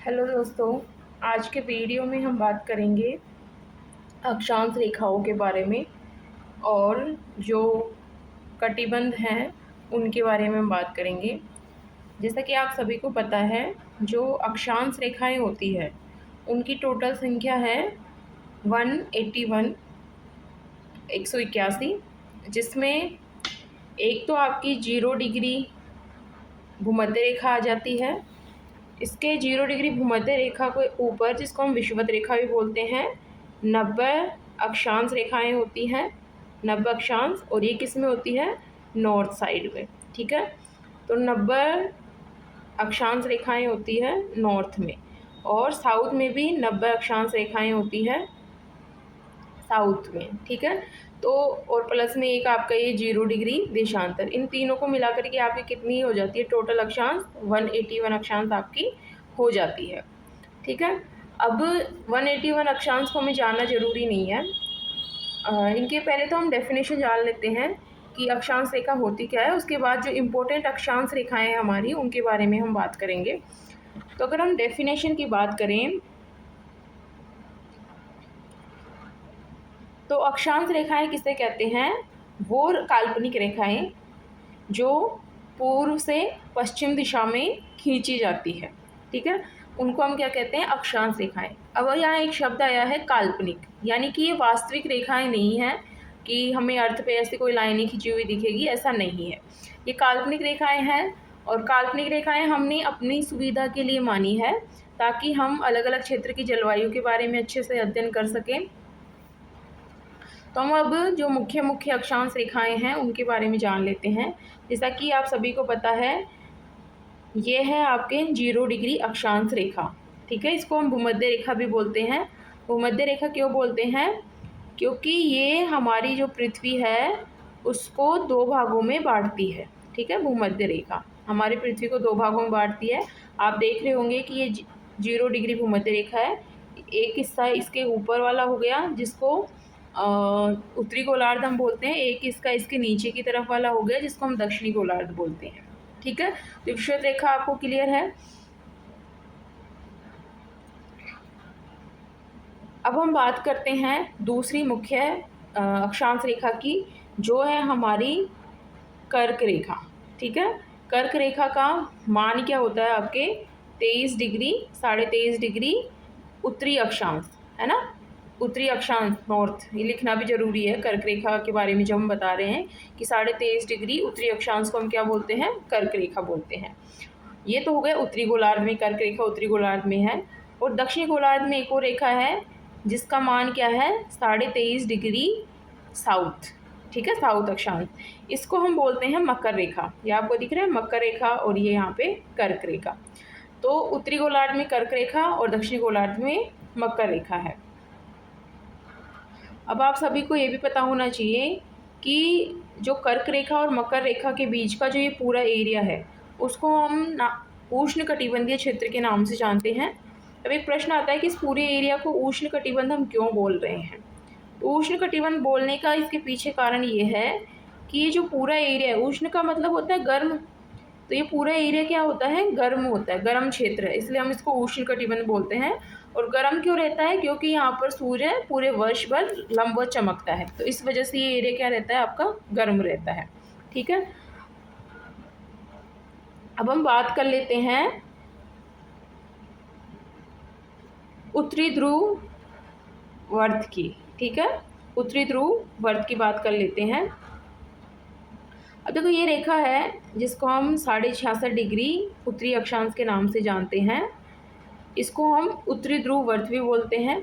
Hello दोस्तों, आज के वीडियो में हम बात करेंगे अक्षांश रेखाओं के बारे में और जो कटिबंध हैं उनके बारे में हम बात करेंगे। जैसा कि आप सभी को पता है, जो अक्षांश रेखाएं होती है उनकी टोटल संख्या है 181 181, जिसमें एक तो आपकी 0 डिग्री भूमध्य रेखा आ जाती है। इसके 0 डिग्री भूमध्य रेखा के ऊपर, जिसको हम विषुवत रेखा भी बोलते हैं, 90 अक्षांश रेखाएं होती हैं। 90 अक्षांश, और ये किस में होती है? नॉर्थ साइड में। ठीक है, तो 90 अक्षांश रेखाएं होती है नॉर्थ में, और साउथ में भी 90 अक्षांश रेखाएं होती है साउथ में। ठीक है, तो और प्लस में एक आपका ये 0 डिग्री देशांतर, इन तीनों को मिलाकर के आपकी कितनी हो जाती है? टोटल अक्षांश 181 अक्षांश आपकी हो जाती है। ठीक है, अब 181 अक्षांश को हमें जानना जरूरी नहीं है। इनके पहले तो हम डेफिनेशन जान लेते हैं कि अक्षांश रेखा होती क्या है। उसके बाद जो इम्पोर्टेंट अक्षांश रेखाएं हैं हमारी, उनके बारे में हम बात करेंगे। तो अगर हम डेफिनेशन की बात करें तो अक्षांश रेखाएं किसे कहते हैं? वो काल्पनिक रेखाएं जो पूर्व से पश्चिम दिशा में खींची जाती है। ठीक है, उनको हम क्या कहते हैं? अक्षांश रेखाएं। अब यहाँ एक शब्द आया है काल्पनिक, यानी कि ये वास्तविक रेखाएं नहीं हैं कि हमें अर्थ पे ऐसी कोई लाइनें खींची हुई दिखेगी, ऐसा नहीं है। ये काल्पनिक रेखाएं हैं, और काल्पनिक रेखाएं हमने अपनी सुविधा के लिए मानी है ताकि हम अलग अलग क्षेत्र की जलवायु के बारे में अच्छे से अध्ययन कर सकें। तो हम अब जो मुख्य मुख्य अक्षांश रेखाएं हैं उनके बारे में जान लेते हैं। जैसा कि आप सभी को पता है, ये है आपके 0 डिग्री अक्षांश रेखा। ठीक है, इसको हम भूमध्य रेखा भी बोलते हैं। भूमध्य रेखा क्यों बोलते हैं? क्योंकि ये हमारी जो पृथ्वी है उसको दो भागों में बांटती है। ठीक है, भूमध्य रेखा हमारी पृथ्वी को दो भागों में बांटती है। आप देख रहे होंगे कि ये 0 डिग्री भूमध्य रेखा है। एक हिस्सा इसके ऊपर वाला हो गया, जिसको उत्तरी गोलार्ध हम बोलते हैं। एक इसका इसके नीचे की तरफ वाला हो गया, जिसको हम दक्षिणी गोलार्ध बोलते हैं। ठीक है, तो विषुवत रेखा आपको क्लियर है। अब हम बात करते हैं दूसरी मुख्य अक्षांश रेखा की, जो है हमारी कर्क रेखा। ठीक है, कर्क रेखा का मान क्या होता है आपके? 23 डिग्री 23.5 डिग्री उत्तरी अक्षांश, है ना? उत्तरी अक्षांश नॉर्थ, ये लिखना भी जरूरी है कर्क रेखा के बारे में जब हम बता रहे हैं कि 23.5 डिग्री उत्तरी अक्षांश को हम क्या बोलते हैं? कर्क रेखा बोलते हैं। ये तो हो गया उत्तरी गोलार्ध में, कर्क रेखा उत्तरी गोलार्ध में है। और दक्षिणी गोलार्ध में एक और रेखा है जिसका मान क्या है? 23.5 डिग्री साउथ। ठीक है, साउथ अक्षांश, इसको हम बोलते हैं मकर रेखा। ये आपको दिख रहा है मकर रेखा, और ये यहाँ पे कर्क रेखा। तो उत्तरी गोलार्ध में कर्क रेखा और दक्षिणी गोलार्ध में मकर रेखा है। अब आप सभी को ये भी पता होना चाहिए कि जो कर्क रेखा और मकर रेखा के बीच का जो ये पूरा एरिया है, उसको हम उष्ण कटिबंधीय क्षेत्र के नाम से जानते हैं। अब एक प्रश्न आता है कि इस पूरे एरिया को उष्ण कटिबंध हम क्यों बोल रहे हैं? तो उष्ण कटिबंध बोलने का इसके पीछे कारण ये है कि ये जो पूरा एरिया है, उष्ण का मतलब होता है गर्म, तो ये पूरा एरिया क्या होता है? गर्म होता है, गर्म क्षेत्र है, इसलिए हम इसको उष्ण कटिबंध बोलते हैं। और गर्म क्यों रहता है? क्योंकि यहाँ पर सूर्य पूरे वर्ष भर लंबवत चमकता है, तो इस वजह से ये एरिया क्या रहता है आपका? गर्म रहता है। ठीक है, अब हम बात कर लेते हैं उत्तरी ध्रुव वर्त की। ठीक है, उत्तरी ध्रुव वर्त की बात कर लेते हैं। अब देखो, ये रेखा है जिसको हम 66.5 डिग्री उत्तरी अक्षांश के नाम से जानते हैं। इसको हम उत्तरी ध्रुव वर्त भी बोलते हैं।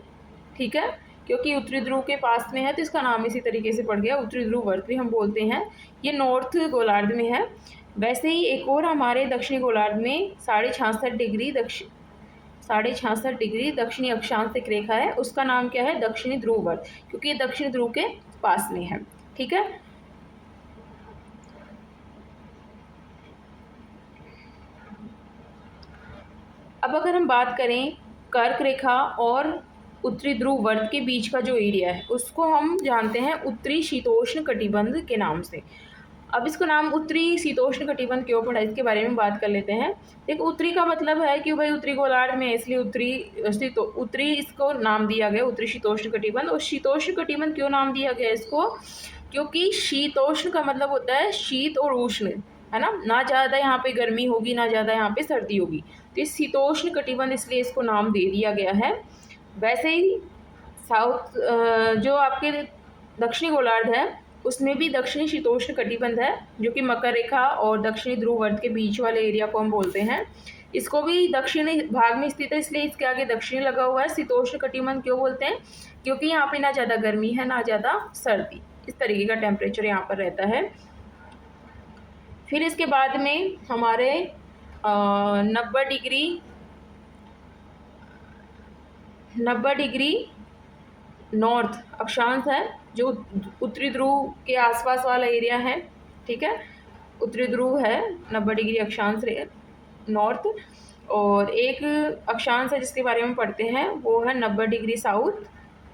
ठीक है, क्योंकि उत्तरी ध्रुव के पास में है तो इसका नाम इसी तरीके से पड़ गया, उत्तरी ध्रुव वर्त भी हम बोलते हैं। ये नॉर्थ गोलार्ध में है। वैसे ही एक और हमारे दक्षिणी गोलार्ध में 66.5 डिग्री दक्षिणी अक्षांश एक रेखा है, उसका नाम क्या है? दक्षिणी ध्रुव वर्त, क्योंकि ये दक्षिण ध्रुव के पास में है। ठीक है, अब अगर हम बात करें कर्क रेखा और उत्तरी ध्रुव वर्त के बीच का जो एरिया है, उसको हम जानते हैं उत्तरी शीतोष्ण कटिबंध के नाम से। अब इसको नाम उत्तरी शीतोष्ण कटिबंध क्यों पड़ा, इसके बारे में बात कर लेते हैं। देखो उत्तरी का मतलब है कि भाई उत्तरी गोलार्ध में, इसलिए उत्तरी इसको नाम दिया गया उत्तरी शीतोष्ण कटिबंध। और शीतोष्ण कटिबंध क्यों नाम दिया गया इसको, क्योंकि शीतोष्ण का मतलब होता है शीत और उष्ण, है ना ज़्यादा यहाँ पे गर्मी होगी ना ज़्यादा यहाँ पे सर्दी होगी, तो इस शीतोष्ण कटिबंध इसलिए इसको नाम दे दिया गया है। वैसे ही साउथ जो आपके दक्षिणी गोलार्ध है उसमें भी दक्षिणी शीतोष्ण कटिबंध है, जो कि मकर रेखा और दक्षिणी ध्रुव वर्त के बीच वाले एरिया को हम बोलते हैं। इसको भी दक्षिणी भाग में स्थित है, इसलिए इसके आगे दक्षिणी लगा हुआ है। शीतोष्ण कटिबंध क्यों बोलते हैं, क्योंकि यहाँ पे ना ज़्यादा गर्मी है ना ज़्यादा सर्दी, इस तरीके का टेम्परेचर यहाँ पर रहता है। फिर इसके बाद में हमारे 90 डिग्री नॉर्थ अक्षांश है, जो उत्तरी ध्रुव के आसपास वाला एरिया है, ठीक है। उत्तरी ध्रुव है 90 डिग्री अक्षांश नॉर्थ, और एक अक्षांश है जिसके बारे में पढ़ते हैं वो है 90 डिग्री साउथ,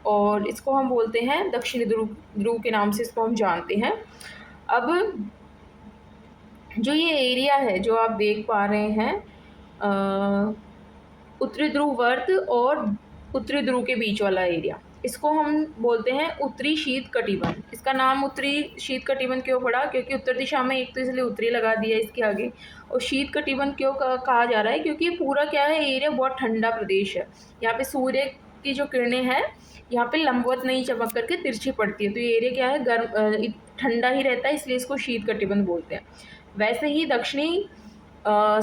और इसको हम बोलते हैं दक्षिणी ध्रुव के नाम से इसको हम जानते हैं। अब जो ये एरिया है जो आप देख पा रहे हैं उत्तरी ध्रुव वर्त और उत्तरी ध्रुव के बीच वाला एरिया, इसको हम बोलते हैं उत्तरी शीत कटिबंध। इसका नाम उत्तरी शीत कटिबंध क्यों पड़ा, क्योंकि उत्तर दिशा में एक तो इसलिए उत्तरी लगा दिया इसके आगे, और शीत कटिबंध क्यों कहा जा रहा है, क्योंकि ये पूरा क्या है एरिया बहुत ठंडा प्रदेश है। यहाँ पे सूर्य की जो किरणें हैं यहाँ पे लंबवत नहीं चमक करके तिरछी पड़ती है, तो ये एरिया क्या है गर्म ठंडा ही रहता है, इसलिए इसको शीत कटिबंध बोलते हैं। वैसे ही दक्षिणी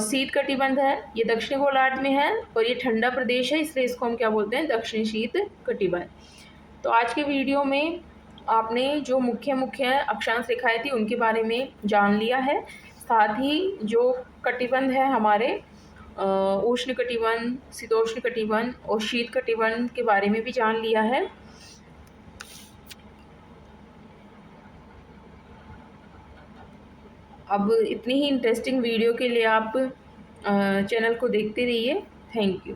शीत कटिबंध है, ये दक्षिणी गोलार्ध में है और ये ठंडा प्रदेश है, इसलिए इसको हम क्या बोलते हैं दक्षिणी शीत कटिबंध। तो आज के वीडियो में आपने जो मुख्य मुख्य अक्षांश रेखाएं थी उनके बारे में जान लिया है, साथ ही जो कटिबंध है हमारे उष्ण कटिबंध, शीतोष्ण कटिबंध और शीत कटिबंध के बारे में भी जान लिया है। अब इतनी ही इंटरेस्टिंग वीडियो के लिए आप चैनल को देखते रहिए। Thank you.